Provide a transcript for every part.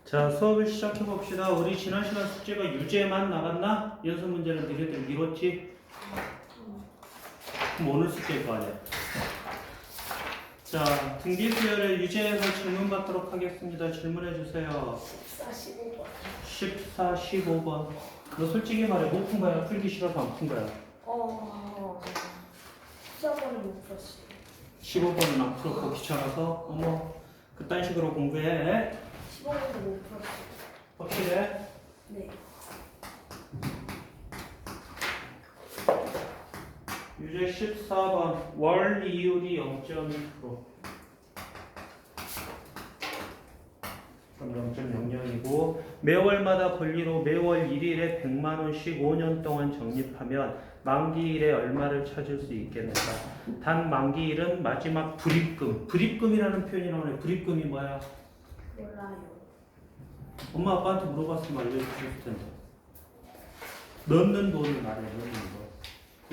자, 수업을 시작해 봅시다. 우리 지난 시간 숙제가 유제만 나갔나? 연습 문제는 되게 미뤘지? 그럼 오늘 숙제일 거 아니야. 자, 등비 수열의 유제에서 질문 받도록 하겠습니다. 질문해 주세요. 15번. 14, 15번. 너 솔직히 말해, 못 푼 거야? 풀기 싫어서 안 푼 거야? 14번을 못 풀었어요. 15번은 안 풀었고 귀찮아서? 어머, 그딴 식으로 공부해. 15번도 못 풀었어요. 확실해? 네. 유제 14번 월 이율이 0.2%. 그럼 0.00이고 매월마다 권리로 매월 1일에 100만 원씩 5년 동안 적립하면 만기일에 얼마를 찾을 수 있겠는가? 단 만기일은 마지막 불입금. 불입금이라는 표현이 나오네. 불입금이 뭐야? 몰라요. 엄마 아빠한테 물어봤으면 알려주셨을 텐데. 넣는 돈을 말해. 넣는 돈.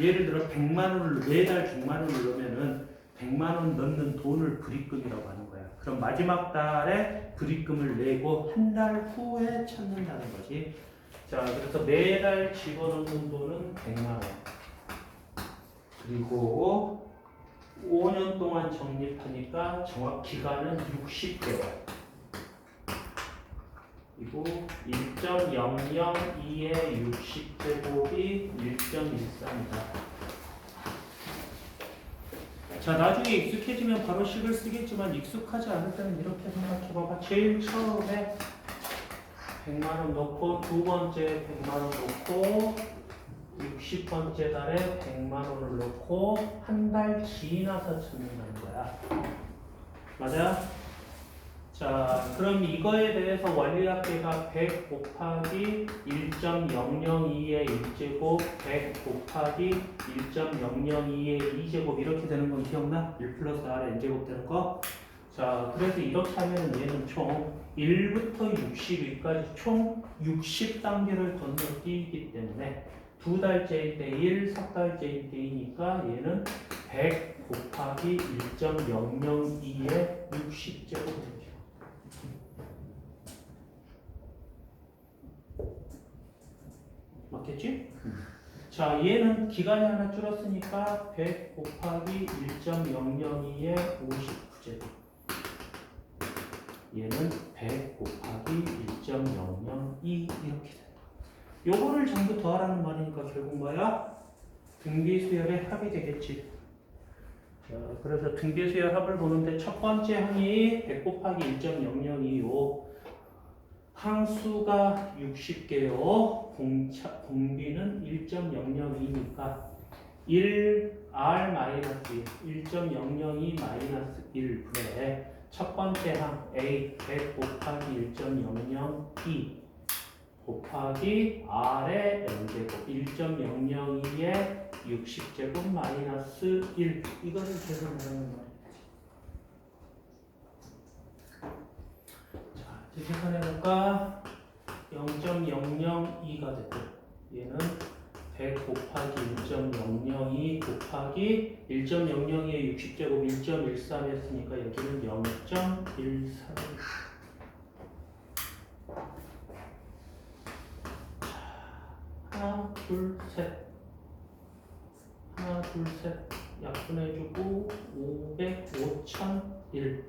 예를 들어 100만 원을 매달 100만 원을 넣으면은 100만 원 넣는 돈을 불입금이라고 하는 거야. 그럼 마지막 달에 불입금을 내고 한 달 후에 찾는다는 거지. 자, 그래서 매달 집어넣는 돈은 100만 원. 그리고 5년 동안 적립하니까 정확 기간은 60개월. 그리고 1.002의 60제곱이 1.13이다. 자, 나중에 익숙해지면 바로 식을 쓰겠지만 익숙하지 않을 때는 이렇게 생각해봐봐. 제일 처음에 100만 원 넣고 두 번째 100만 원 넣고 60번째 달에 100만 원을 넣고 한 달 지나서 찾는다는 거야. 맞아? 자, 그럼 이거에 대해서 원리합계가 100 곱하기 1.002의 1제곱 100 곱하기 1.002의 2제곱 이렇게 되는 건 기억나? 1 플러스 R의 n제곱 되는 거? 자, 그래서 이렇게 하면 얘는 총 1부터 60일까지 총 60단계를 건너뛰기 때문에 두 달째일 때 1, 석 달째일 때이니까 얘는 100 곱하기 1.002의 60제곱 됩니다. 맞겠지? 자, 얘는 기간이 하나 줄었으니까 100 곱하기 1.002의 59제곱. 얘는 100 곱하기 1.002 이렇게 된다. 요거를 전부 더하라는 말이니까 결국 뭐야? 등비수열의 합이 되겠지. 자, 그래서 등비수열 합을 보는데 첫 번째 항이 100 곱하기 1.002요. 항수가 60개요. 공비는 1.002니까 1R-1.002-1분의 첫 번째 항 A 100 곱하기 1.002 곱하기 R의 n제곱 1.002의 60제곱 마이너스 1 이거를 계속 말하는 거예요. 이제 계산해볼까? 0.002가 됐고 얘는 100 곱하기 1.002 곱하기 1.002의 60제곱 1.13 했으니까 여기는 0.13 하나 둘셋 하나 둘셋 약분해주고 500 5001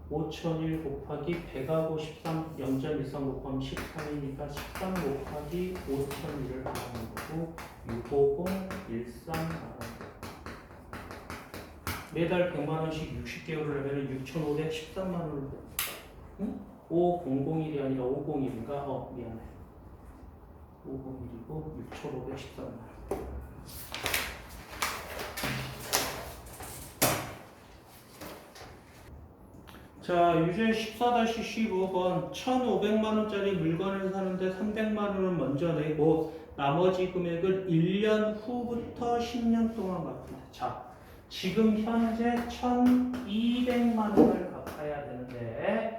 5001 곱하기 100하고 13 0.13 곱하면 13이니까 13 곱하기 5001을 하는 거고 650 13 매달 100만원씩 60개월을 하면 6,513만원을 응? 5001이 아니라 501인가? 미안해 501이고 6,513만원 자, 유제 14-15번 1,500만원짜리 물건을 사는데 300만원을 먼저 내고 나머지 금액을 1년 후부터 10년 동안 갚는다. 자, 지금 현재 1,200만원을 갚아야 되는데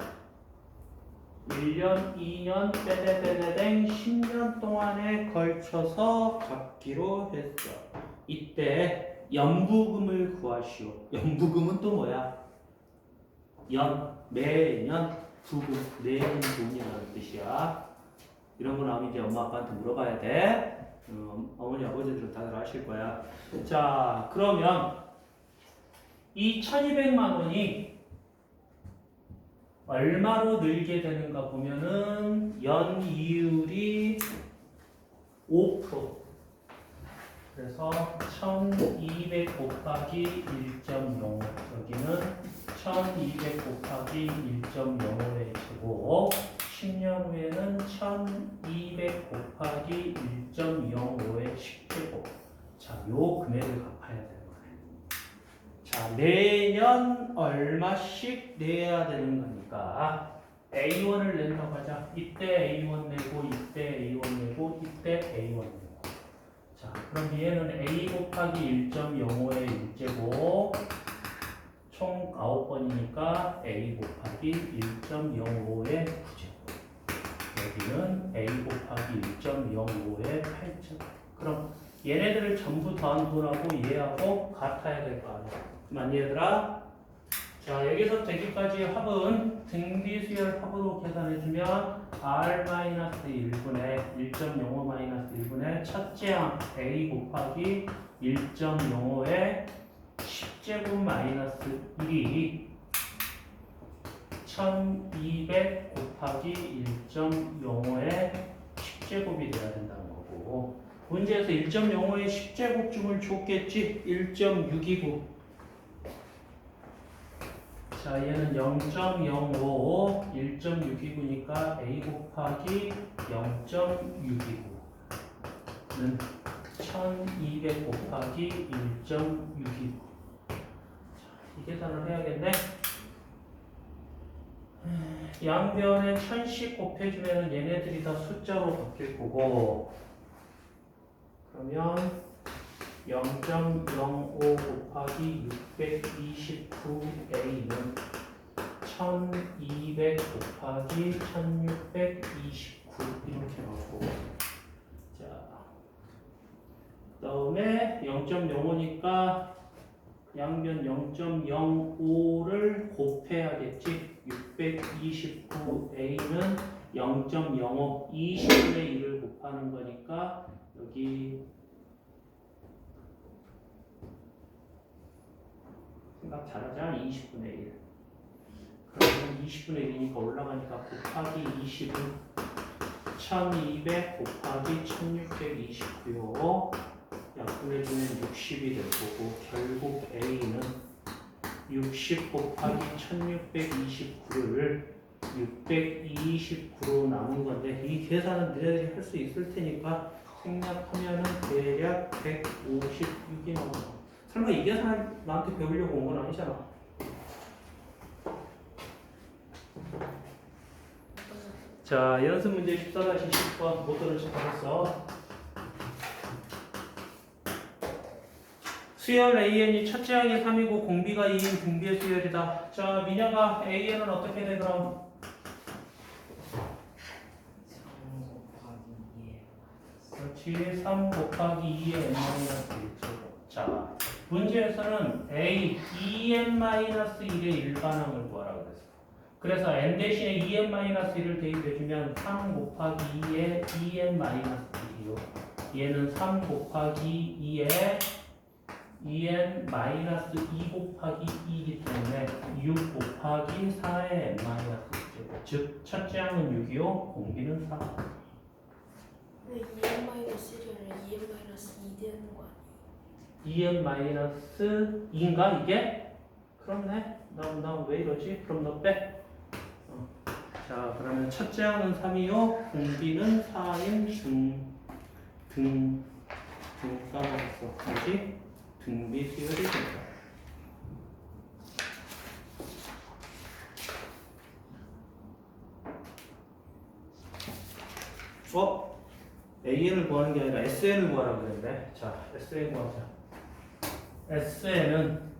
1년, 2년, 빼빼빼빼땡 10년 동안에 걸쳐서 갚기로 했어. 이때 연부금을 구하시오. 연부금은 또 뭐야? 매년 부금, 내는 돈이라는 뜻이야. 이런 거 나오면 이제 엄마 아빠한테 물어봐야 돼. 어머니 아버지들은 다들 아실 거야. 자, 그러면 이 1200만 원이 얼마로 늘게 되는가 보면은 연이율이 5%. 그래서 1200 곱하기 1.05 여기는 1200 곱하기 1.05의 제곱 10년 후에는 1200 곱하기 1.05의 10제곱. 자, 요 금액을 갚아야 되는 거네. 자, 매년 얼마씩 내야 되는 거니까 A1을 낸다고 하자. 이때 A1 내고 이때 A1 내고 이때 A1 내고. 자, 그럼 얘는 A 곱하기 1.05의 1제곱 총 9번이니까 A 곱하기 1.05의 9제곱 여기는 A 곱하기 1.05의 8제곱. 그럼 얘네들을 전부 더한 돈하고 얘하고 같아야 될 거 아니야. 맞니 얘들아? 자, 여기서 되기까지 합은 등비수열 합으로 계산해주면 R-1분의 1.05-1분의 첫째 항 A 곱하기 1.05의 10제곱 마이너스 1이 1200 곱하기 1.05의 10제곱이 돼야 된다는 거고 문제에서 1.05의 10제곱쯤을 줬겠지? 1.629. 자, 얘는 0.05, 1.629니까 A 곱하기 0.629는 1200 곱하기 1.629. 이 계산을 해야겠네. 양변에 1000씩 곱해주면 얘네들이 다 숫자로 바뀔 거고 그러면 0.05 곱하기 629A는 1200 곱하기 1629 이렇게 나오고 자, 그 다음에 0.05니까 양변 0.05를 곱해야겠지. 629A는 0.05 20분의 1을 곱하는 거니까 여기 생각 잘하자. 20분의 1 그러면 20분의 1이니까 올라가니까 곱하기 20은 1200 곱하기 1629요 약분해주면 60이 될 거고 결국 A는 60 곱하기 1629를 629로 남은 건데 이 계산은 너희들이 할 수 있을 테니까 생략하면은 대략 156이 나온다. 설마 이 계산 나한테 배우려고 온 건 아니잖아. 자, 연습 문제 14-10번 못 들은 척 하겠어. 수열 AN이 첫째 항이 3이고 공비가 2인 등비의 수열이다. 자, 민혁아, AN은 어떻게 돼 그럼? 3 곱하기 2의 n-1제곱. 자, 문제에서는 A, 2n-1의 일반항을 구하라고 그랬어. 그래서 n 대신에 2n-1을 대입해주면 3 곱하기 2의 2n-1이요. 얘는 3 곱하기 2의 2n-2 곱하기 2이기 때문에 6 곱하기 4의 n-1제곱. 즉, 첫째 항은 6이요, 공비는 4. 왜 2n-1을 2n-2 되는 거 아니에요? 2n-2인가 이게? 그렇네. 나 왜 이러지? 그럼 너 빼. 자, 그러면 첫째 항은 3이요, 공비는 4인 등 까먹었어. 뭐지? 등비 수열이 된다. AN을 구하는 게 아니라 SN을 구하라고 그랬는데. 자, SN 구하자. SN은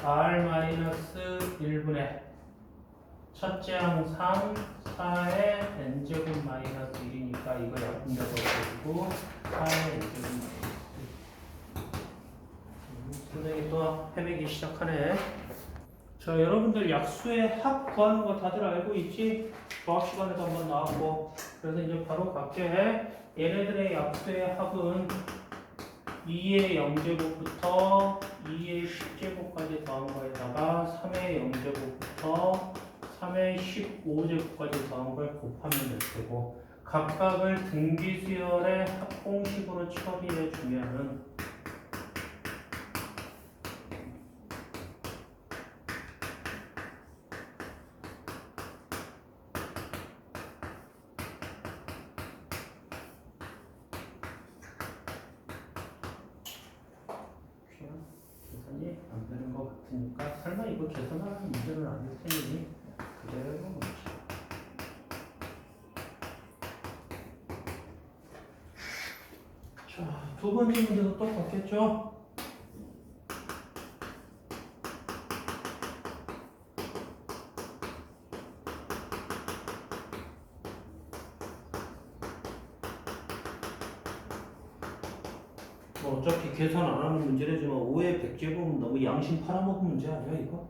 R-1분의 첫째 항 3, 4의 n제곱 마이너스 1이니까 이거 약분돼서 없어지고 4의 n제곱 마이너스 1. 선생님이 또 헤매기 시작하네. 자, 여러분들 약수의 합 구하는 거 다들 알고 있지? 수학 시간에도 한번 나왔고. 그래서 이제 바로 갈게. 얘네들의 약수의 합은 2의 0제곱부터 2의 10제곱까지 더한 거에다가 3의 0제곱부터 3의 15제곱까지 더한 걸 곱하면 될 테고, 각각을 등비수열의 합공식으로 처리해 주면은 계산이 안 되는 것 같으니까 설마 이거 계산하는 문제는 아닐 테니 그대로 놓자. 자, 두 번째 문제도 똑같겠죠? 뭐 어차피 계산 안 하는 문제라지만 5의 100제곱은 너무 양심 팔아먹은 문제 아니야 이거?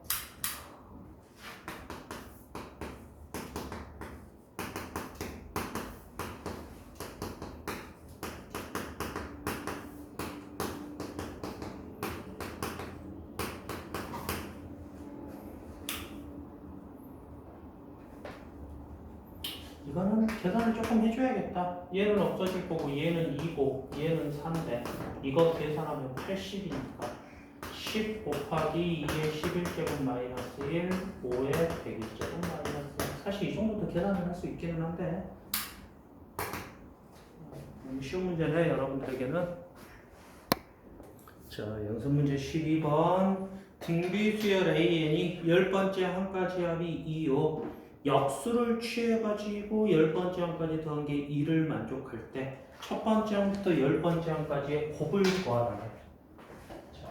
이거는 계산을 조금 해줘야겠다. 얘는 없어질 거고 얘는 2고 얘는 3인데 이거 계산하면 80이니까 10 곱하기 2의 11제곱 마이너스 1 5의 101제곱 마이너스 1. 사실 이 정도도 계산을 할 수 있기는 한데 너무 쉬운 문제네 여러분들에게는. 자, 연습 문제 12번 등비수열 AN이 10번째 한가지 합이 2요 역수를 취해가지고 10번째 항까지 더한 게 2를 만족할 때 첫 번째 항부터 10번째 항까지의 곱을 구하라네. 자,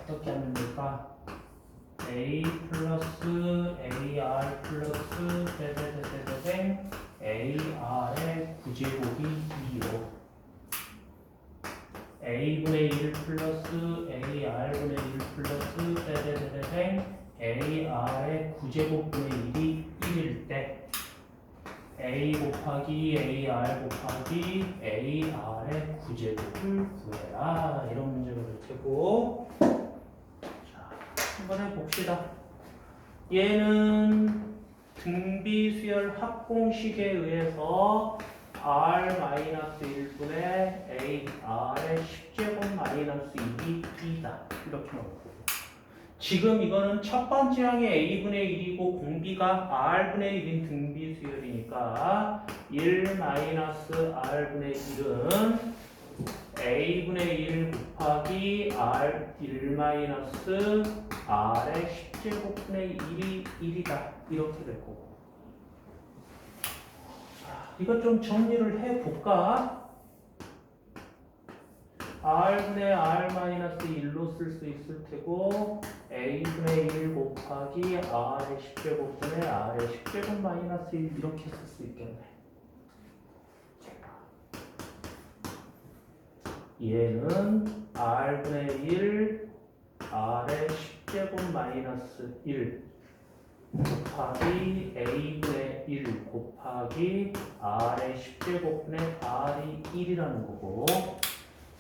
어떻게 하면 될까? A 플러스 AR 플러스 대대대대대 AR의 9제곱이 2요 A분의 1 플러스 AR분의 1 플러스 대대대대 AR의 9제곱분의 1이 1일 때 A 곱하기 AR 곱하기 AR의 9제곱을 구해라. 이런 문제가 될 테고, 자, 한번 해봅시다. 얘는 등비수열 합공식에 의해서 R-1분의 A, R의 10제곱 마이너스 1이 2다. 이렇게 나오고. 지금 이거는 첫 번째 항이 A분의 1이고 공비가 R분의 1인 등비수열이니까 1-R분의 1은 A분의 1 곱하기 R1-R의 10제곱분의 1이 1이다. 이렇게 될 거고. 이것 좀 정리를 해볼까? R분의 R-1로 쓸 수 있을 테고 A분의 1 곱하기 R의 10제곱분의 R의 10제곱 마이너스 1 이렇게 쓸 수 있겠네. 얘는 R분의 1 R의 10제곱 마이너스 1 곱하기 A분의 1 곱하기 R의 10제곱분의 R이 1이라는 거고.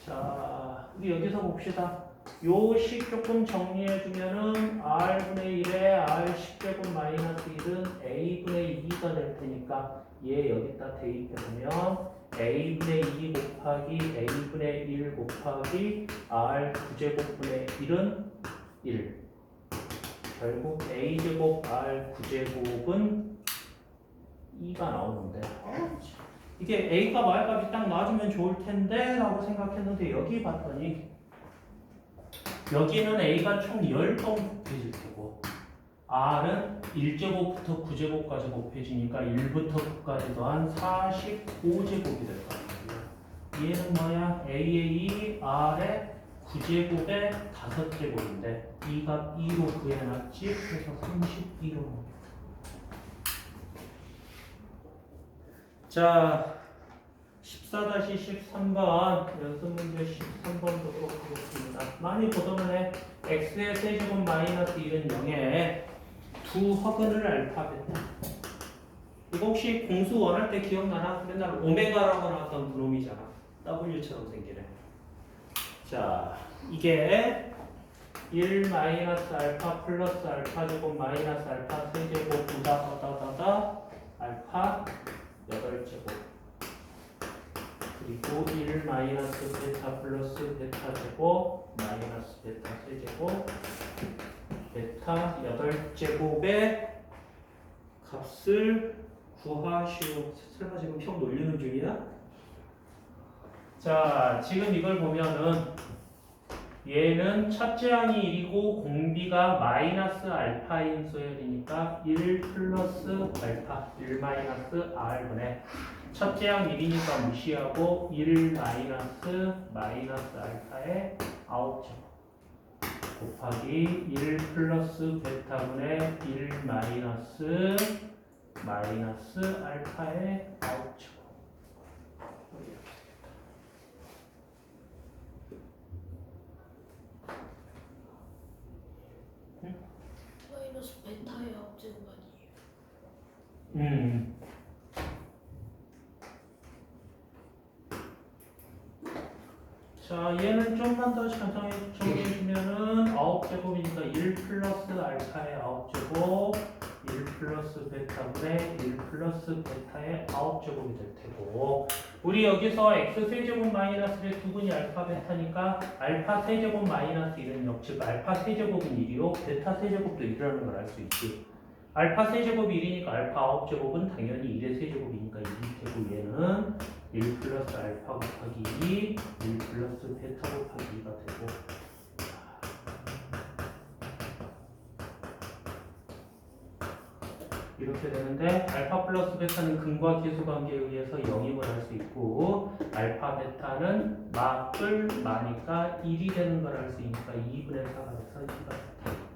자, 우리 여기서 봅시다. 요 식 조금 정리해주면은 R분의 1에 R 10제곱 마이너스 1은 A분의 2가 될 테니까 얘 여기다 대입해보면 A분의 2 곱하기 A분의 1 곱하기 R 9제곱분의 1은 1. 결국 A제곱 R 9제곱은 2가 나오는데 이게 A값 R값이 딱 나와주면 좋을 텐데 라고 생각했는데 여기 봤더니 여기는 A가 총 10번 곱해질 테고 R은 1제곱부터 9제곱까지 곱해지니까 1부터 9까지 더한 45제곱이 될 거 아니에요. 얘는 뭐야? A의 2, R의 9제곱의 5제곱인데 2가 2로 구해놨지? 그래서 32로. 자, 14-13번 연습 문제 13번 보도록 하겠습니다. 많이 보던 해 x의 세제곱 마이너스 1은 0에 두 허근을 알파 베타. 이거 혹시 공수 원할 때 기억나나? 맨날 오메가라고 나왔던 그놈이잖아. W처럼 생기네. 자, 이게 1 마이너스 알파 플러스 알파 제곱 마이너스 알파 세제곱 부다다다다다 알파 8제곱 그리고 1 마이너스 베타 플러스 베타 제곱 마이너스 베타 세제곱 베타 8제곱의 값을 구하시오. 설마 지금 평 놀리는 중이야? 자, 지금 이걸 보면은 얘는 첫째 항이 1이고 공비가 마이너스 알파인 소열이니까 1 플러스 알파 1 마이너스 R분의 첫째 항 1이니까 무시하고 1 마이너스 알파의 9제곱 곱하기 1 플러스 베타분의 1 마이너스 알파의 9제곱 마이너스 베타의 합제곱 아니에요? 자, 얘는 좀만 더 천천히 정리해주면은 9제곱이니까 1 플러스 알파의 9제곱 1 플러스 베타분의 1 플러스 베타의 9제곱이 될 테고 우리 여기서 x 세제곱 마이너스의 두 분이 알파 베타니까 알파 세제곱 마이너스 1은 0, 즉 알파 세제곱은 1이요 베타 세제곱도 1이라는 걸 알 수 있지. 알파 세제곱이 1이니까 알파 9제곱은 당연히 1의 세제곱이니까 1이 되고 얘는 1 플러스 알파 곱하기 2, 1 플러스 베타 곱하기 2가 되고 이렇게 되는데 알파 플러스 베타는 근과 계수 관계에 의해서 0임을 할 수 있고 알파 베타는 막을 마니까 1이 되는 걸 알 수 있으니까 2분의 4가 돼서 2가 됐다.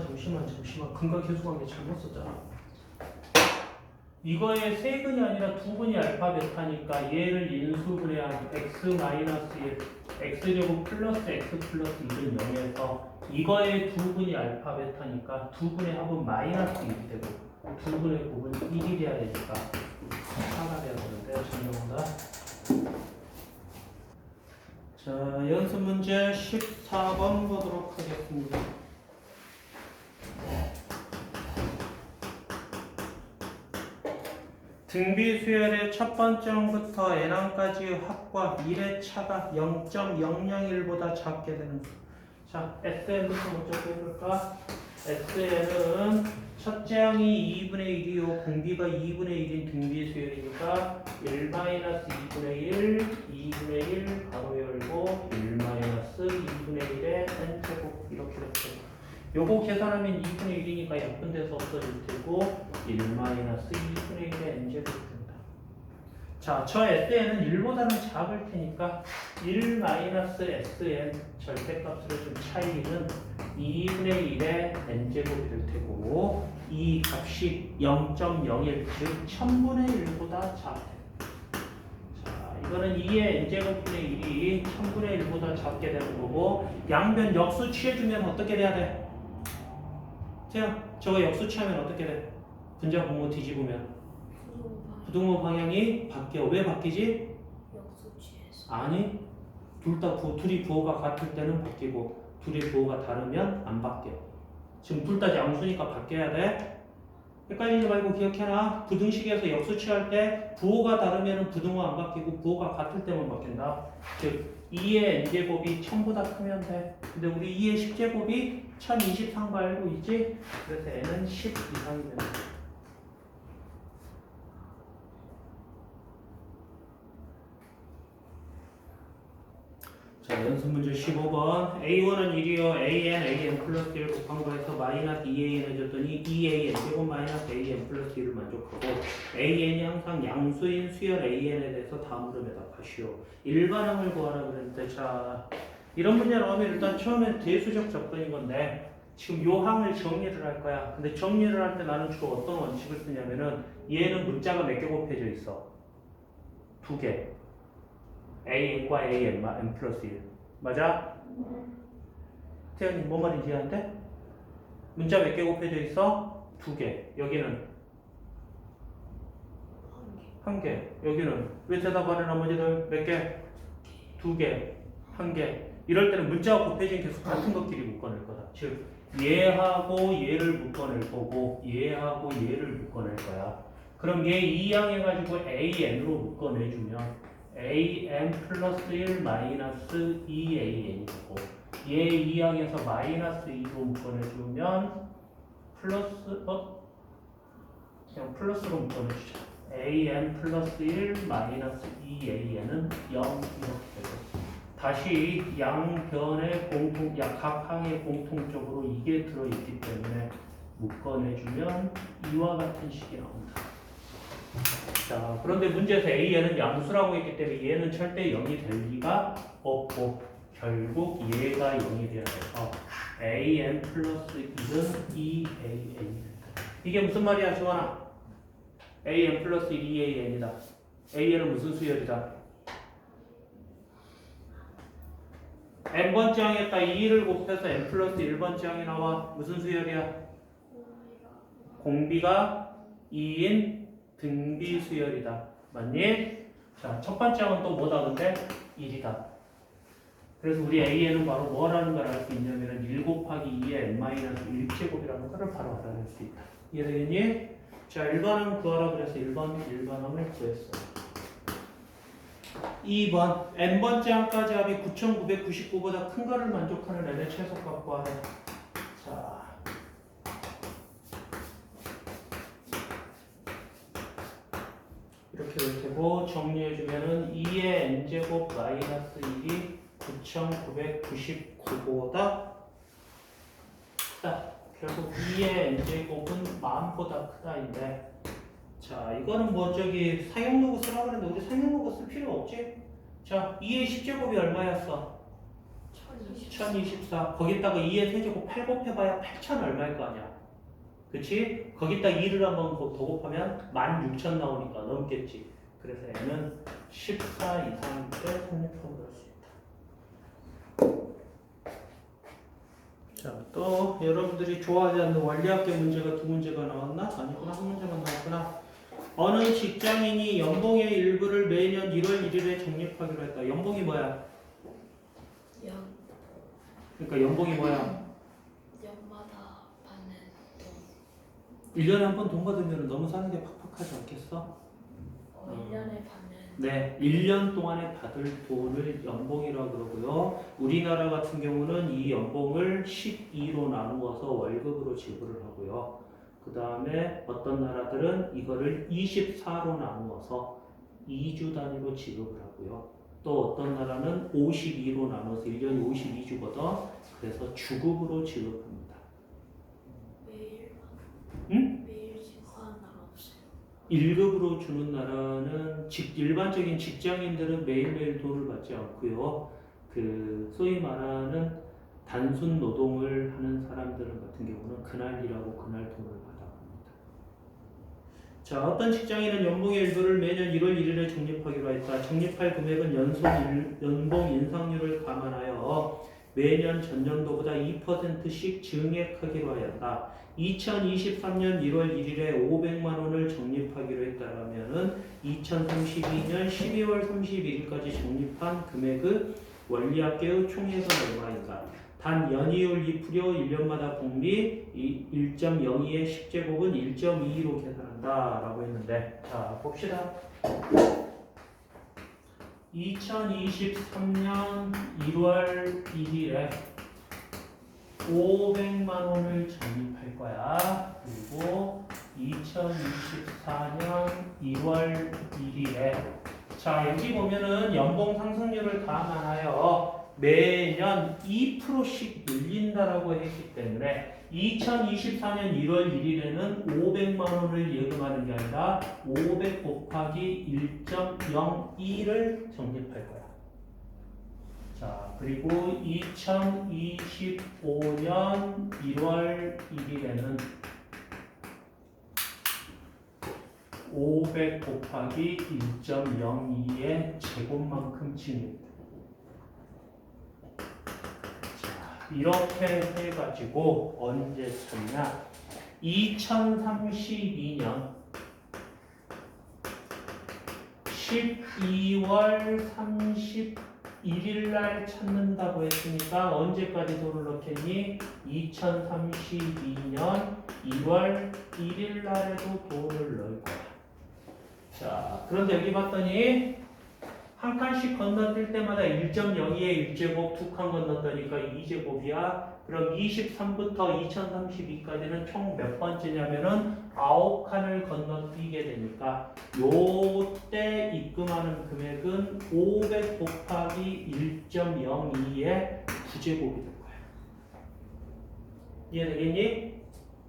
잠시만 근과 계수 관계 잘못 썼잖아. 이거의 세 근이 아니라 두 근이 알파 베타니까 얘를 인수분해한 x 마이너스 1 x제곱 플러스 x 플러스 1은 0에서 이거의 두 분이 알파 베타니까 두 분의 합은 마이너스 1이 되고 두 분의 곱은 1이 돼야 되니까 4가 돼야 되는데 정리합니다. 자, 연습 문제 14번 보도록 하겠습니다. 등비 수열의 첫 번째 항부터 n항까지의 합과 1의 차가 0.001보다 작게 되는 수. 자, SN부터 먼저 해볼까? SN은 첫째 항이 2분의 1이요 공비가 2분의 1인 등비 수열이니까 1-2분의 1, 2분의 1 가로 열고 1-2분의 1의 n제곱 이렇게 됐어요. 요거 계산하면 2분의 1이니까 약분돼서 없어질 테고 1-2분의 1의 n제곱이 됩니다. 자, 저 SN은 1보다는 작을 테니까 1-SN 절대값으로 준 차이는 2분의 1의 n제곱이 될 테고 이 값이 0.01 즉 1000분의 1보다 작다. 자, 이거는 2의 n제곱분의 1이 1000분의 1보다 작게 되는 거고 양변 역수 취해주면 어떻게 돼야 돼? 저거 역수 취하면 어떻게 돼? 분자 분모 뒤집으면 부등호 방향이 바뀌어. 왜 바뀌지? 역수 취해서 아니, 둘이 부호가 같을 때는 바뀌고 둘이 부호가 다르면 안 바뀌어. 지금 둘 다 양수니까 바뀌어야 돼. 헷갈리지 말고 기억해놔. 부등식에서 역수 취할 때 부호가 다르면 부등호 안 바뀌고 부호가 같을 때만 바뀐다. 즉 2의 n제곱이 1000보다 크면 돼. 근데 우리 2의 10제곱이 1023거 알고 있지? 그래서 n은 10 이상이 된다. 자, 연습 문제 15번. A1은 1이요. AN 플러스 1 곱한 거에서 마이너스 2AN 해줬더니 2AN 제곱 마이너스 AN 플러스 1을 만족하고 AN이 항상 양수인 수열 AN에 대해서 다음으로 대답하시오. 일반항을 구하라 그랬는데 자, 이런 문제 나오면 일단 처음엔 대수적 접근인 건데 지금 요 항을 정리를 할 거야. 근데 정리를 할 때 나는 주로 어떤 원칙을 쓰냐면은 얘는 문자가 몇 개 곱해져 있어? 2개. AN과 AN, N 플러스 1. 맞아? 태연이 뭐 말인지 이해한대? 문자 몇 개 곱해져 있어? 2개. 여기는 한 개. 1개. 여기는 왜 대답 안 해? 나머지들 몇 개? 2개. 1개. 이럴 때는 문자가 곱해진 계속 같은 것끼리 묶어낼 거다. 즉 얘하고 얘를 묶어낼 거고 얘하고 얘를 묶어낼 거야. 그럼 얘 2양 해가지고 AN으로 묶어내주면 AN 플러스 1 마이너스 2AN이 되고 얘 2양에서 마이너스 2로 묶어내주면 플러스 그냥 플러스로 묶어내주자. AN 플러스 1 마이너스 2AN은 0 이렇게 되고 다시 양변의 각 항의 공통적으로 이게 들어있기 때문에 묶어내주면 이와 같은 식이 나온다. 자, 그런데 문제에서 AN은 양수라고 했기 때문에 얘는 절대 0이 될 리가 없고 결국 얘가 0이 돼야 돼서 AN 플러스 1은 2AN이 된다. 이게 무슨 말이야, 지원아? AN 플러스 1, 2AN이다. AN은 무슨 수열이다? n번째 항에다 2를 곱해서 n 플러스 1번째 항이 나와. 무슨 수열이야? 공비가 2인 등비 수열이다. 맞니? 자, 첫 번째 항은 또 뭐다 근데? 1이다. 그래서 우리 AN은 바로 뭐라는 걸 알 수 있냐면 1 곱하기 2의 n-1제곱이라는 것을 바로 알아낼 수 있다. 이해되겠니? 자, 1번은 구하라 그래서 1번함을 구했어. 2번 n번째 항까지 합이 9999보다 큰 거를 만족하는 n의 최소값 구하래. 자, 이렇게 될 테고 정리해주면은 2의 n제곱 마이너스 1이 9999보다 크다. 결국 2의 n제곱은 만보다 크다인데, 자, 이거는 뭐 저기 상용로그 쓰라고 했는데 우리 상용로그 쓸 필요 없지? 자, 2의 10제곱이 얼마였어? 1024. 거기다가 2의 세제곱 8 곱해봐야 8000 얼마일 거 아니야? 그치? 거기다 2를 한번 더 곱하면 16000 나오니까 넘겠지. 그래서 n은 14 이상 때 성립하고 할 수 있다. 자, 또 여러분들이 좋아하지 않는 원리학계 문제가 2문제가 나왔나? 아니구나, 한 문제만 나왔구나. 어느 직장인이 연봉의 일부를 매년 1월 1일에 적립하기로 했다. 연봉이 뭐야? 그러니까 연봉이 뭐야? 연마다 받는 돈. 1년에 한 번 돈 받으면 너무 사는 게 팍팍하지 않겠어? 1년에 받는. 네, 1년 동안에 받을 돈을 연봉이라고 그러고요. 우리나라 같은 경우는 이 연봉을 12로 나누어서 월급으로 지불을 하고요. 그 다음에 어떤 나라들은 이거를 24로 나누어서 2주 단위로 지급을 하고요. 또 어떤 나라는 52로 나눠서 1년이 52주거든. 그래서 주급으로 지급합니다. 매일. 응? 매일 지급하는 나라 없어요. 1급으로 주는 나라는 일반적인 직장인들은 매일매일 돈을 받지 않고요. 그 소위 말하는 단순 노동을 하는 사람들 같은 경우는 그날 일하고 그날 돈을 받아갑니다. 자, 어떤 직장인은 연봉의 일부를 매년 1월 1일에 적립하기로 했다. 적립할 금액은 연봉 인상률을 감안하여 매년 전년도보다 2%씩 증액하기로 하였다. 2023년 1월 1일에 500만 원을 적립하기로 했다라면은 2032년 12월 31일까지 적립한 금액의 원리학계의 총액은 얼마인가? 단 연이율 2%, 1년마다 복리 1.02의 10제곱은 1.22로 계산한다 라고 했는데, 자 봅시다. 2023년 1월 1일에 500만 원을 적립할 거야. 그리고 2024년 1월 1일에 자, 여기 보면은 연봉 상승률을 감안하여 매년 2%씩 늘린다라고 했기 때문에 2024년 1월 1일에는 500만 원을 예금하는 게 아니라 500 곱하기 1.02를 적립할 거야. 자, 그리고 2025년 1월 1일에는 500 곱하기 1.02의 제곱만큼 칩니다. 이렇게 해가지고 언제 찾냐? 2032년 12월 31일 날 찾는다고 했으니까 언제까지 돈을 넣겠니? 2032년 1월 1일 날에도 돈을 넣을 거야. 자, 그런데 여기 봤더니 한 칸씩 건너뛸 때마다 1.02의 1제곱, 두 칸 건너떠니까 2제곱이야. 그럼 23부터 2032까지는 총 몇 번째냐면은 9칸을 건너뛰게 되니까 요때 입금하는 금액은 500 곱하기 1.02의 9제곱이 될 거야. 이해되겠니?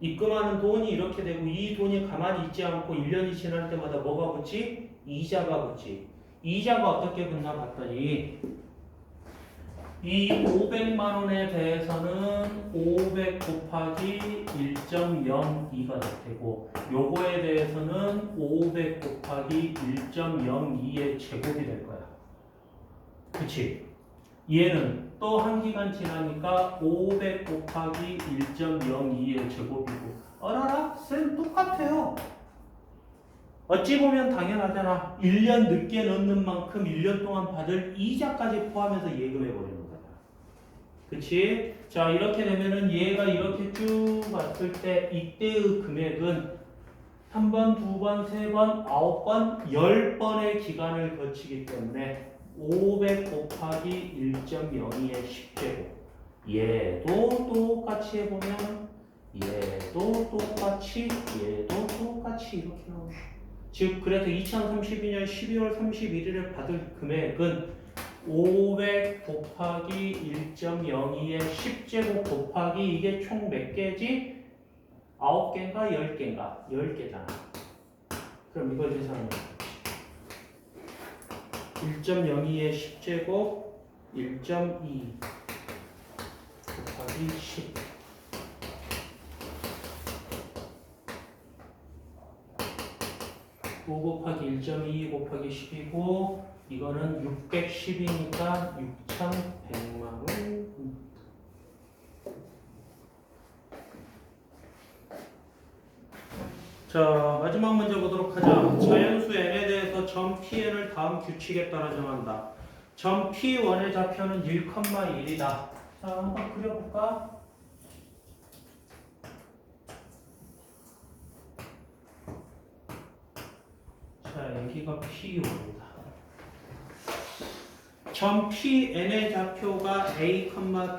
입금하는 돈이 이렇게 되고 이 돈이 가만히 있지 않고 1년이 지날 때마다 뭐가 붙지? 이자가 붙지. 이자가 어떻게 붙나 봤더니 이 500만 원에 대해서는 500 곱하기 1.02가 될 테고 요거에 대해서는 500 곱하기 1.02의 제곱이 될 거야. 그치? 얘는 또 한 기간 지나니까 500 곱하기 1.02의 제곱이고 어라라? 쌤 똑같아요. 어찌 보면 당연하잖아. 1년 늦게 넣는 만큼 1년 동안 받을 이자까지 포함해서 예금해 버리는 거야. 그치? 자, 이렇게 되면은 얘가 이렇게 쭉 왔을 때 이때의 금액은 한 번, 두 번, 세 번, 9번, 10번의 기간을 거치기 때문에 500 곱하기 1.02의 10제곱. 얘도 똑같이 해보면 얘도 똑같이 이렇게 나오죠. 즉 그래서 2032년 12월 31일에 받을 금액은 500 곱하기 1.02의 10제곱 곱하기 이게 총 몇 개지? 9개인가 10개인가? 10개잖아. 그럼 이걸 계산하면 1.02의 10제곱 1.2 곱하기 10 5 곱하기 1.2 곱하기 10이고 이거는 610이니까 6,100만 원. 자, 마지막 문제 보도록 하자. 자연수 n에 대해서 점 Pn을 다음 규칙에 따라 정한다. 점 P1의 좌표는 1,1이다. 자, 한번 그려볼까? 자, 여기가 P1이다. 점 Pn의 좌표가 A,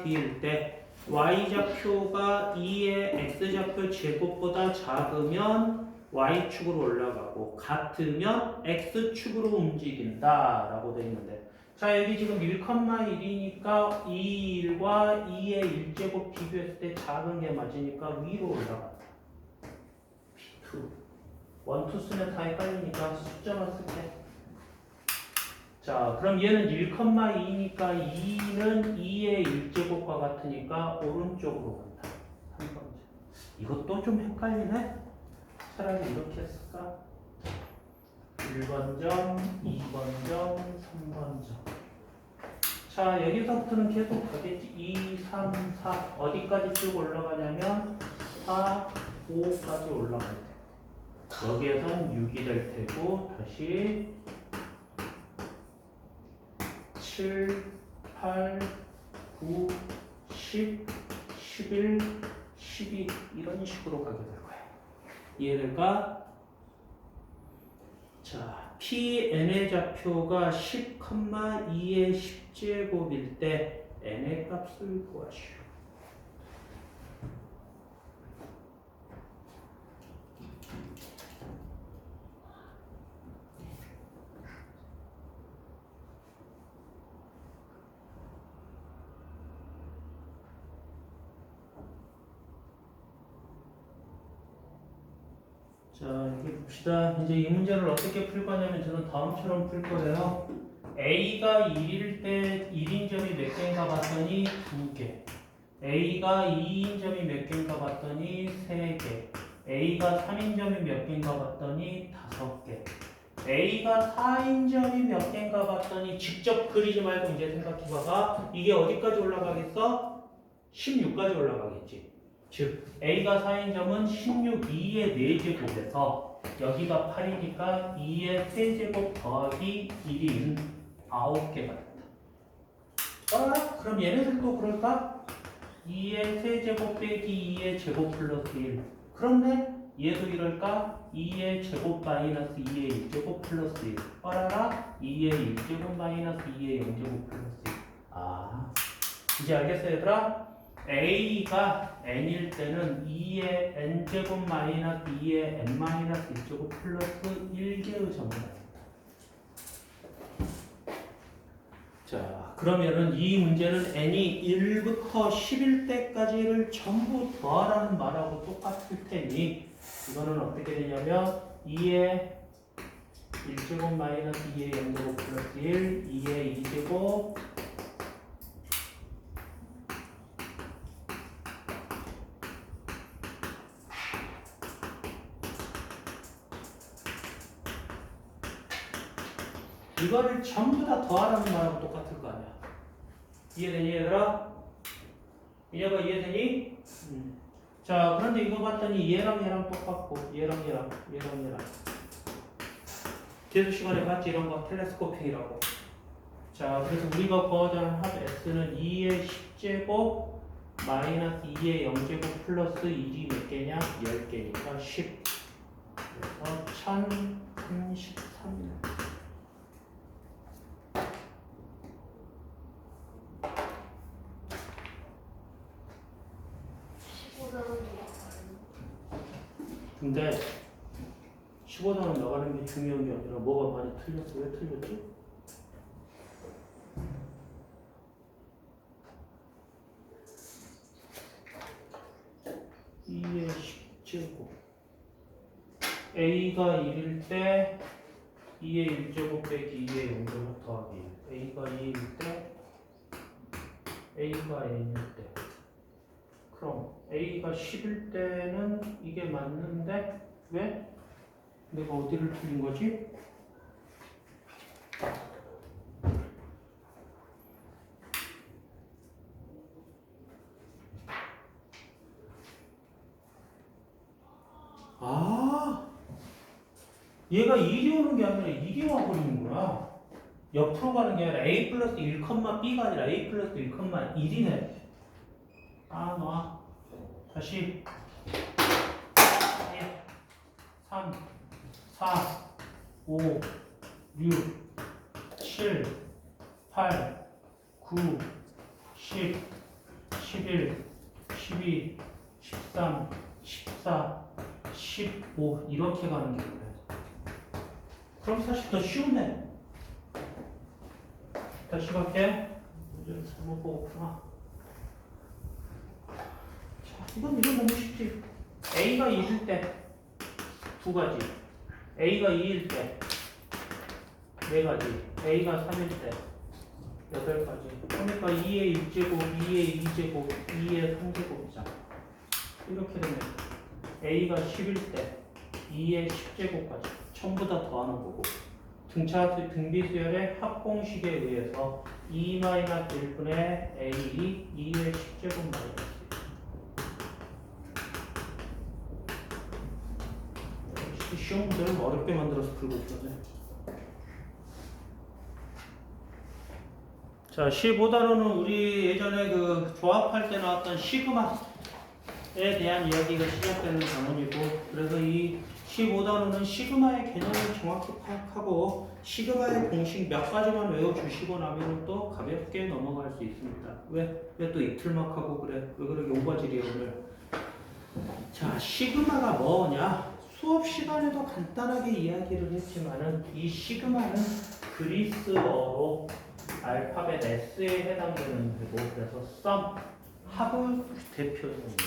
B일 때 y좌표가 2의 x좌표 제곱보다 작으면 y축으로 올라가고 같으면 x축으로 움직인다 라고 되어 있는데 자 여기 지금 1,1이니까 2,1과 2의 1제곱 비교했을 때 작은 게 맞으니까 위로 올라간다. P2 1, 2 쓰면 다 헷갈리니까 숫자만 쓸게. 자, 그럼 얘는 1,2니까 2는 2의 1제곱과 같으니까 오른쪽으로 간다. 3번째. 이것도 좀 헷갈리네? 차라리 이렇게 했을까? 1번 점, 2번 점, 3번 점. 자, 여기서부터는 계속 가겠지. 2, 3, 4. 어디까지 쭉 올라가냐면 4, 5까지 올라갈 때. 여기에선 6이 될 테고, 다시 7, 8, 9, 10, 11, 12 이런 식으로 가게 될 거야. 이해될까? 자, Pn의 좌표가 10,2의 10제곱일 때 n의 값을 구하시오. 자, 여기 봅시다. 이제 이 문제를 어떻게 풀 거냐면 저는 다음처럼 풀 거예요. A가 1일 때 1인 점이 몇 개인가 봤더니 2개. A가 2인 점이 몇 개인가 봤더니 3개. A가 3인 점이 몇 개인가 봤더니 5개. A가 4인 점이 몇 개인가 봤더니 직접 그리지 말고 이제 생각해봐봐. 이게 어디까지 올라가겠어? 16까지 올라가겠지. 즉 A가 4인 점은 16, 2의 4제곱에서 여기가 8이니까 2의 세제곱 더하기 1인 9개가 됐다. 그럼 얘네들도 그럴까? 2의 세제곱 빼기 2의 제곱 플러스 1. 그런데 얘도 이럴까? 2의 제곱 마이너스 2의 1제곱 플러스 1. 빠라라 2의 1제곱 마이너스 2의 0제곱 플러스 1. 아, 이제 알겠어요 얘들아? A가 n일 때는 2의 n제곱 마이너스 2의 n 마이너스 1제곱 플러스 1개의 점을 합니다. 자, 그러면은 이 문제는 n이 1부터 11때까지를 전부 더하라는 말하고 똑같을 테니 이거는 어떻게 되냐면 2의 1제곱 마이너스 2의 0제곱 플러스 1, 2의 2제곱 이거를 전부 다 더하라는 말하고 똑같을 거 아니야. 이해되니 얘들아? 얘가 이해되니? 자, 그런데 이거 봤더니 얘랑 똑같고 얘랑 계속 시간에 봤지 이런 거 텔레스코핑이라고. 자, 그래서 우리가 구하자는 합 S는 2의 10제곱 마이너스 2의 0제곱 플러스 1이 몇 개냐? 10개니까 10. 그래서 1033. 근데 15단원 나가는 게 중요한 게 아니라 뭐가 많이 틀렸어? 왜 틀렸지? (2의 10제곱) A가 1일 때 2의 1제곱 빼기 2의 0제곱 더하기 1. A가 2일 때 A가 n일 때 그럼 A가 10일 때는 이게 맞는데 왜? 내가 어디를 틀린 거지? 아, 얘가 이리 오는 게 아니라 이리 와버리는구나. 옆으로 가는 게 아니라 A 플러스 1,B가 아니라 A 플러스 1,1이네. 아, 놔. 다시 1, 3, 4, 5, 6, 7, 8, 9, 10, 11, 12, 13, 14, 15 이렇게 가는 게 그래. 그럼 사실 더 쉬운데. 다시 갈게. 문제를 잘못 보고구나. 이건 너무 쉽지. A가 2일 때 두 가지, A가 2일 때 네 가지, A가 3일 때 8가지. 그러니까 2의 1제곱, 2의 2제곱, 2의 3제곱이잖아. 이렇게 되면 A가 10일 때 2의 10제곱까지 전부 다 더하는 거고 등비수열의 합공식에 의해서 2-1분의 A 2의 10제곱 마이너스 쉬운 문제를 어렵게 만들어서 풀고 있거든. 자, 15단원은 우리 예전에 그 조합할 때 나왔던 시그마에 대한 이야기가 시작되는 단원이고, 그래서 이 15단원은 시그마의 개념을 정확히 파악하고 시그마의 공식 몇 가지만 외워주시고 나면 또 가볍게 넘어갈 수 있습니다. 왜 또 이틀막 하고 그래? 왜 그렇게 오바질이야 오늘? 자, 시그마가 뭐냐? 수업 시간에도 간단하게 이야기를 했지만은 이 시그마는 그리스어로 알파벳 S에 해당되는 거고, 그래서 썸, 합을 대표합니다.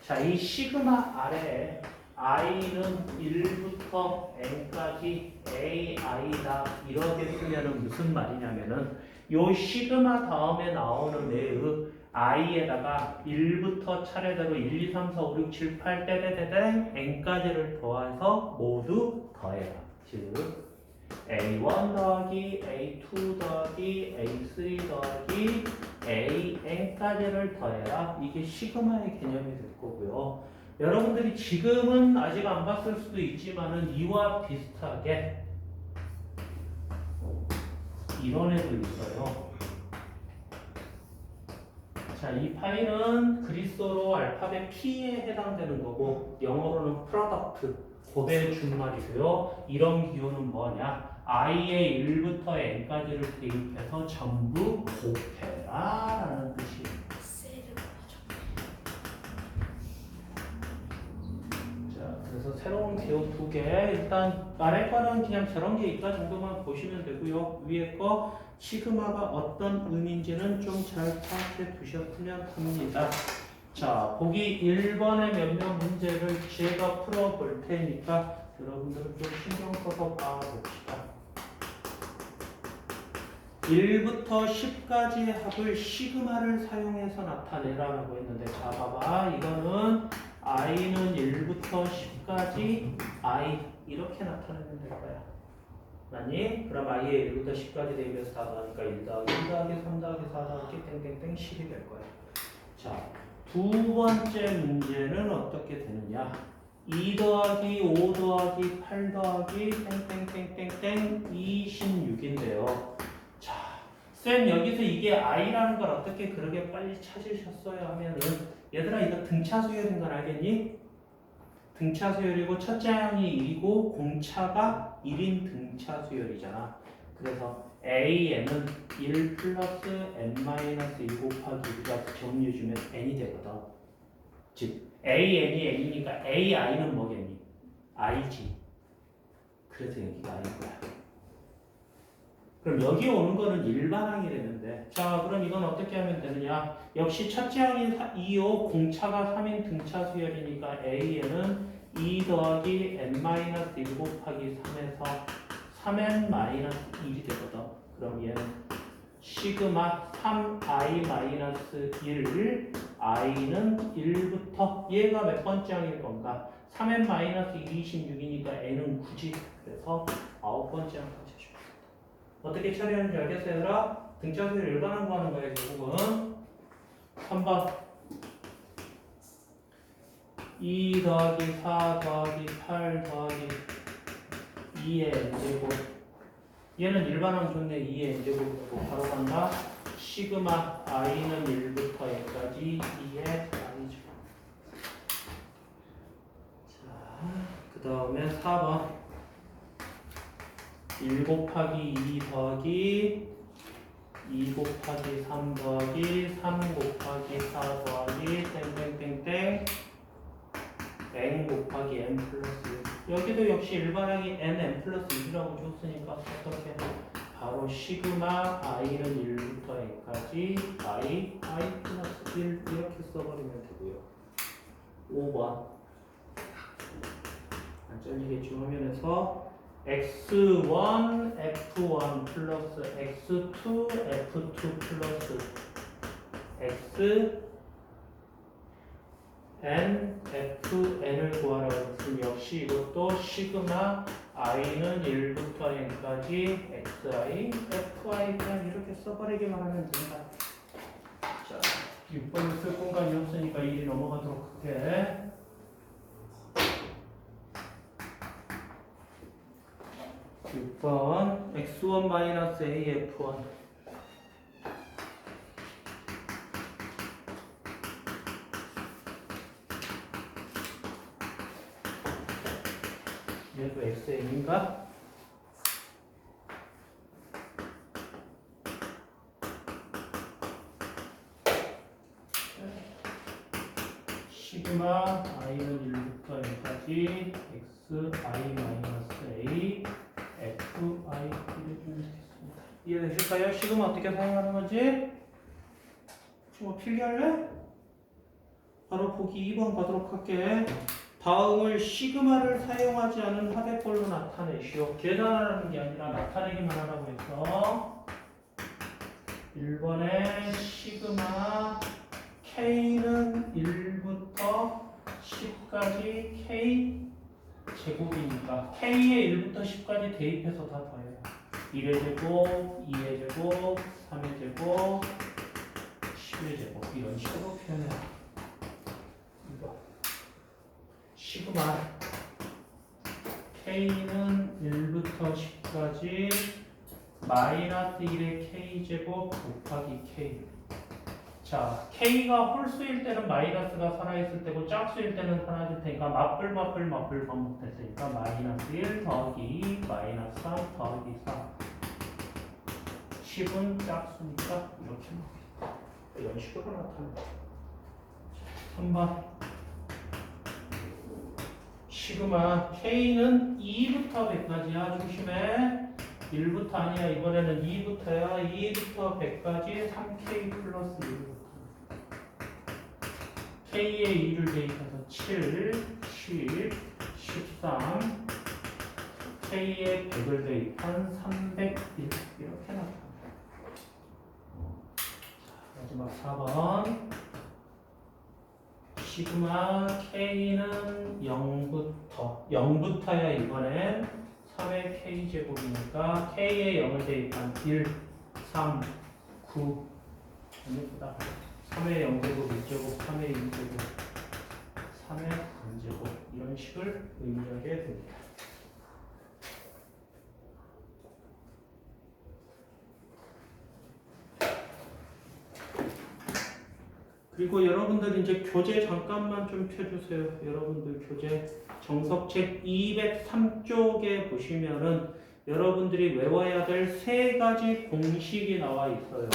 자, 이 시그마 아래에 i는 1부터 n까지 ai다 이렇게 쓰면은 무슨 말이냐면은 요 시그마 다음에 나오는 내의 i에다가 1부터 차례대로 1, 2, 3, 4, 5, 6, 7, 8 떼떼떼떼 n까지를 더해서 모두 더해라. 즉 A1 더하기 A2 더하기 A3 더하기 AN까지를 더해라. 이게 시그마의 개념이 될 거고요. 여러분들이 지금은 아직 안 봤을 수도 있지만은 이와 비슷하게 이런 애도 있어요. 자, 이 파일은 그리스어로 알파벳 P에 해당되는 거고 영어로는 프로덕트, 고대 준말이고요. 이런 기호는 뭐냐? i의 1부터 n까지를 대입해서 전부 곱해라 라는 뜻이에요. 셀을 맞춰. 자, 그래서 새로운 기호 2개. 일단 아래 거는 그냥 저런 게 있다 정도만 보시면 되고요. 위에 거 시그마가 어떤 의미인지는 좀 잘 파악해 두셨으면 합니다. 자, 보기 1번의 몇몇 문제를 제가 풀어볼 테니까 여러분들은 좀 신경 써서 봐봅시다. 1부터 10까지의 합을 시그마를 사용해서 나타내라라고 했는데, 자 봐봐, 이거는 i는 1부터 10까지 i 이렇게 나타내면 될 거야. 맞니? 그럼 i의 1부터 10까지 대입해서 다 더하니까 1 더하기 2 더하기 3 더하기 4 더하기 땡땡땡 10이 될 거야. 자, 두 번째 문제는 어떻게 되느냐? 2 더하기 5 더하기 8 더하기 땡땡땡땡땡 26인데요. 자, 쌤 여기서 이게 i라는 걸 어떻게 그렇게 빨리 찾으셨어요? 하면은 얘들아 이거 등차 수열인 건 알겠니? 등차 수열이고 첫째 항이 1이고 공차가 1인 등차 수열이잖아. 그래서 AN은 1 플러스 n-1 곱하기 2가 정리해주면 n이 되거든. 즉 AN이 n이니까 AI는 뭐겠니? i지. 그래서 여기가 i인 거야. 그럼 여기 오는 거는 일반항이 되는데, 자 그럼 이건 어떻게 하면 되느냐? 역시 첫째 항이 2요 공차가 3인 등차 수열이니까 AN은 2 더하기 n-1 곱하기 3에서 3n-1이 되거든. 그럼 얘는 시그마 3i-1 i는 1부터 얘가 몇 번째 항일 건가? 3n-26이니까 n은 9지. 그래서 9번째 항까지 해줍니다. 어떻게 처리하는지 알겠어요, 얘들아? 등차수열 일반항 구하는 거예요, 결국은. 3번 2 더하기 4 더하기 8 더하기 2의 n제곱. 얘는 일반항 좋네. 2의 n제곱이고 바로 간다. 시그마 i는 1부터 n까지 2의 i죠. 자, 그 다음에 4번 1 곱하기 2 더하기 2 곱하기 3 더하기 3 곱하기 4 더하기 땡땡땡땡 n 곱하기 n 플러스 1. 여기도 역시 일반항이 n 플러스 1이라고 줬으니까 어떻게 바로 시그마 i는 1부터 n까지 i 플러스 1 이렇게 써버리면 되고요. 5번 안 잘리겠죠? 화면에서 x1 f1 플러스 x2 f2 플러스 x n fn을 구하라고 했으면 역시 이것도 시그마 i는 1부터 n까지 xi fi 그냥 이렇게 써버리기만 하면 된다. 자, 6번을 쓸 공간이 없으니까 1이 넘어가도록 할게. (6번) x1-a f1 얘도 xn인가? 시그마 i는 1부터 n까지 xi-a fi 이렇게 되겠습니다. 이해되실까요? 시그마 어떻게 사용하는 건지? 뭐 필기할래? 바로 보기 2번 가도록 할게. 다음을 시그마를 사용하지 않은 합의꼴로 나타내시오. 계산하는 게 아니라 나타내기만 하라고 해서 1번에 시그마 K는 1부터 10까지 K 제곱이니까 K에 1부터 10까지 대입해서 다 더해요. 1의 제곱, 2의 제곱, 3의 제곱, 10의 제곱 이런 식으로 표현해요. 이거 시그마 K는 1부터 10까지 마이너스 1의 K제곱 곱하기 K. 자, K가 홀수일 때는 마이너스가 살아있을 때고 짝수일 때는 사라질 테니까 맞불 반복됐으니까 마이너스 1 더하기 2 마이너스 3 더하기 4 10은 짝수니까 이렇게 나옵니다. 이런 식으로 나타납니다. 3번 시그마 K는 2부터 100까지야. 조심해. 1부터 아니야. 이번에는 2부터야. 2부터 100까지 3K 플러스 1부터 K에 2를 대입해서 7, 10, 13 K에 100을 대입한 301 이렇게 나타납니다. 마지막 4번 시그마 K는 0부터야. 이번엔 3의 K제곱이니까 K에 0을 대입한 1, 3, 9 아니보다 3의 0제곱, 1제곱, 3의 2제곱, 3의 3제곱 이런 식을 의미하게 됩니다. 그리고 여러분들 이제 교재 잠깐만 좀 펴주세요. 여러분들 교재 정석책 203쪽에 보시면은 여러분들이 외워야 될 세 가지 공식이 나와 있어요.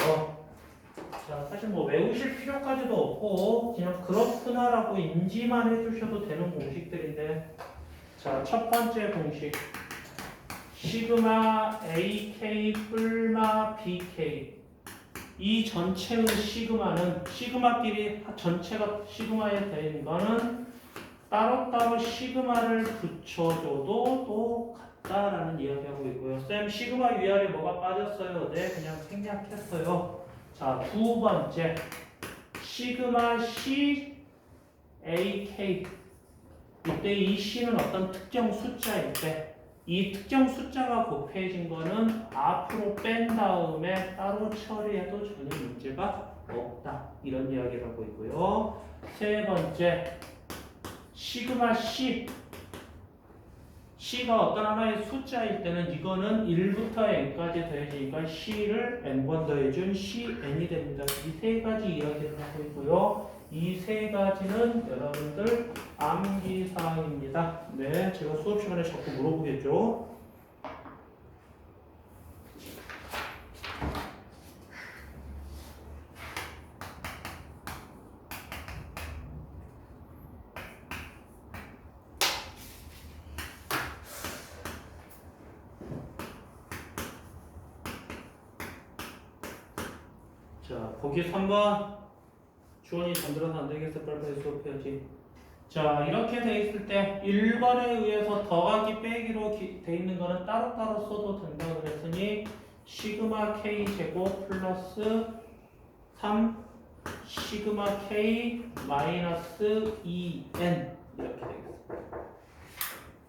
자, 사실 뭐 외우실 필요까지도 없고 그냥 그렇구나라고 인지만 해주셔도 되는 공식들인데, 자, 첫 번째 공식 시그마 AK 뿔마 BK. 이 전체의 시그마는 시그마끼리 전체가 시그마에 되는 거는 따로따로 시그마를 붙여줘도 똑같다라는 이야기하고 있고요. 쌤 시그마 위아래 뭐가 빠졌어요? 네, 그냥 생략했어요. 자, 두 번째 시그마 C AK. 이때 이 C는 어떤 특정 숫자일 때 이 특정 숫자가 곱해진 거는 앞으로 뺀 다음에 따로 처리해도 전혀 문제가 없다. 이런 이야기를 하고 있고요. 세 번째 시그마 C. C가 어떤 하나의 숫자일 때는 이거는 1부터 n까지 더해지니까 C를 n번 더해준 CN이 됩니다. 이 세 가지 이야기를 하고 있고요. 이 세 가지는 여러분들 암기사항입니다. 네, 제가 수업 시간에 자꾸 물어보겠죠. 자, 보기 3번. 주원이 잠들어서 안 되겠어. 빨리빨리 수업해야지. 자, 이렇게 돼 있을 때 1번에 의해서 더하기 빼기로 돼 있는 거는 따로따로 써도 된다고 그랬으니 시그마 K 제곱 플러스 3 시그마 K 마이너스 2N 이렇게 되겠습니다.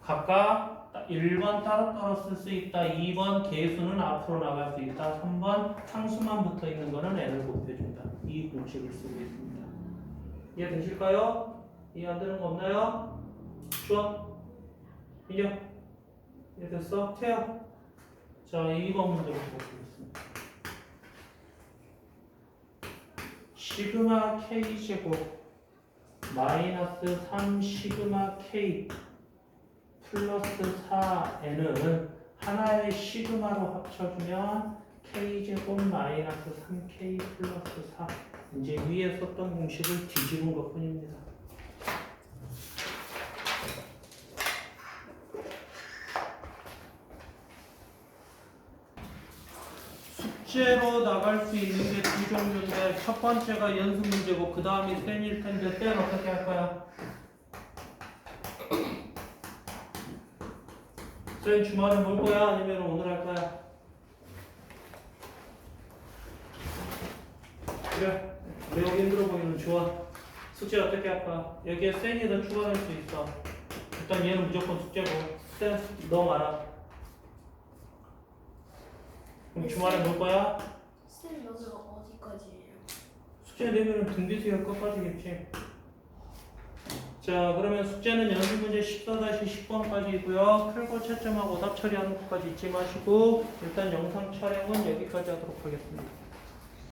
각각 1번 따로따로 쓸 수 있다. 2번 개수는 앞으로 나갈 수 있다. 3번 상수만 붙어 있는 거는 n을 곱해준다. 이 공식을 쓰고 있습니다. 이해되실까요? 이해 안 되는 거 없나요? 주원? 민혁? 이해됐어? 태야? 자, 2번 문제로 보겠습니다. 시그마 K 제곱 마이너스 3 시그마 K 플러스 4n은 하나의 시그마로 합쳐주면 K제곱 마이너스 3K 플러스 4. 이제 위에 썼던 공식을 뒤집은 것 뿐입니다. 숙제로 나갈 수 있는 게 두 종류인데 첫 번째가 연습 문제고 그 다음이 쌤일 텐데 쌤 어떻게 할 거야? 쌤 주말에 볼 거야? 아니면 오늘 할 거야? 그래. 외우기 힘들어 보이는 좋아. 숙제 어떻게 할까? 여기에 쌤이 더 추가할 수 있어. 일단 얘는 무조건 숙제고. 쌤 너 알아. 그럼 주말에 볼 거야? 쌤 여기가 어디까지예요? 숙제 내면은 등비수열 끝까지겠지. 자, 그러면 숙제는 연습 문제 14-10번까지고요. 풀고 채점하고 답 처리하는 것까지 잊지 마시고 일단 영상 촬영은 여기까지 하도록 하겠습니다.